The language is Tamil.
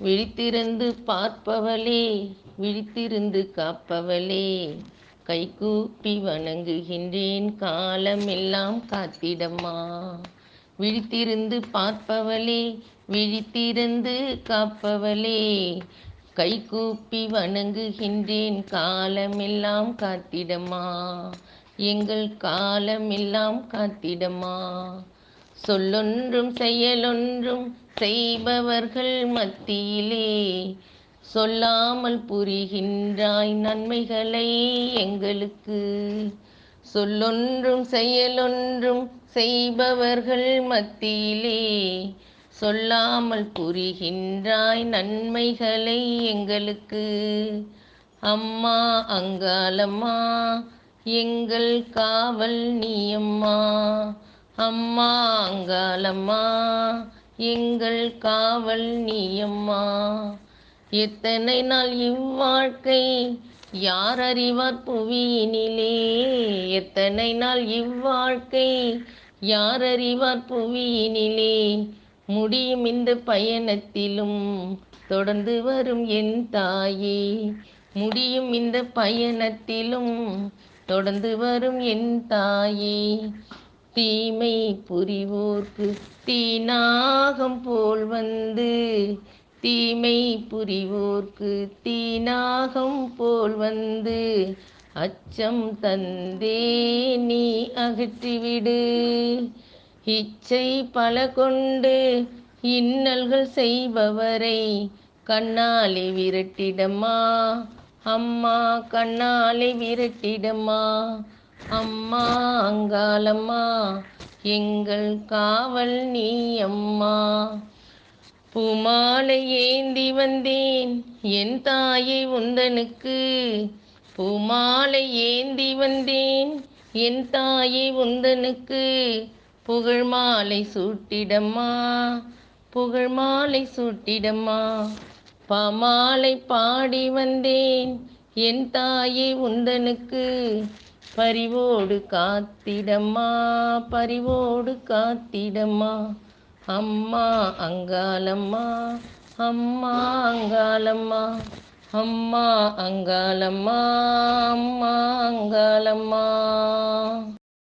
விழித்திருந்து பார்ப்பவளே, விழித்திருந்து காப்பவளே, கைகூப்பி வணங்குகின்றேன் காலமெல்லாம் காத்திடம்மா. விழித்திருந்து பார்ப்பவளே, விழித்திருந்து காப்பவளே, கைகூப்பி வணங்குகின்றேன் காலமெல்லாம் காத்திடம்மா. எங்கள் காலமெல்லாம் காத்திடம்மா. சொல்லொன்றும் செயலொன்றும் செய்பவர்கள் மத்தியிலே சொல்லாமல் புரிகின்றாய் நன்மைகளை எங்களுக்கு. சொல்லொன்றும் செயலொன்றும் செய்பவர்கள் மத்தியிலே சொல்லாமல் புரிகின்றாய் நன்மைகளை எங்களுக்கு. அம்மா அங்காளம்மா, எங்கள் காவல் நீயம்மா. அம்மா அங்காளம்மா, எங்கள் காவல் நீயம்மா. எத்தனை நாள் இவ்வாழ்க்கை யார் அறிவார் புவியினிலே. எத்தனை நாள் இவ்வாழ்க்கை யார் அறிவார் புவியினிலே. முடியும் இந்த பயணத்திலும் தொடர்ந்து வரும் என் தாயே. முடியும் இந்த பயணத்திலும் தொடர்ந்து வரும் என் தாயே. தீமை புரிவோர்க்கு தீநாகம் போல் வந்து, தீமை புரிவோர்க்கு தீநாகம் போல் வந்து, அச்சம் தந்தே நீ அகற்றிவிடு. இச்சை பல கொண்டு இன்னல்கள் செய்பவரை கண்ணாலே விரட்டிடம்மா. அம்மா கண்ணாலே விரட்டிடம்மா. அம்மா அங்காளம்மா, எங்கள் காவல் நீ அம்மா. பூமாலை ஏந்தி வந்தேன் என் தாயை உந்தனுக்கு. பூமாலை ஏந்தி வந்தேன் என் தாயை உந்தனுக்கு. புகழ் மாலை சூட்டிடம்மா, புகழ் மாலை சூட்டிடம்மா. பாமாலை பாடி வந்தேன் என் தாயை உந்தனுக்கு. பரிவோடு காத்திடம்மா, பரிவோடு காத்திடம்மா. அம்மா அங்காளம்மா, அம்மா அங்காளம்மா, அம்மா அங்காளம்மா, அம்மா அங்காளம்மா.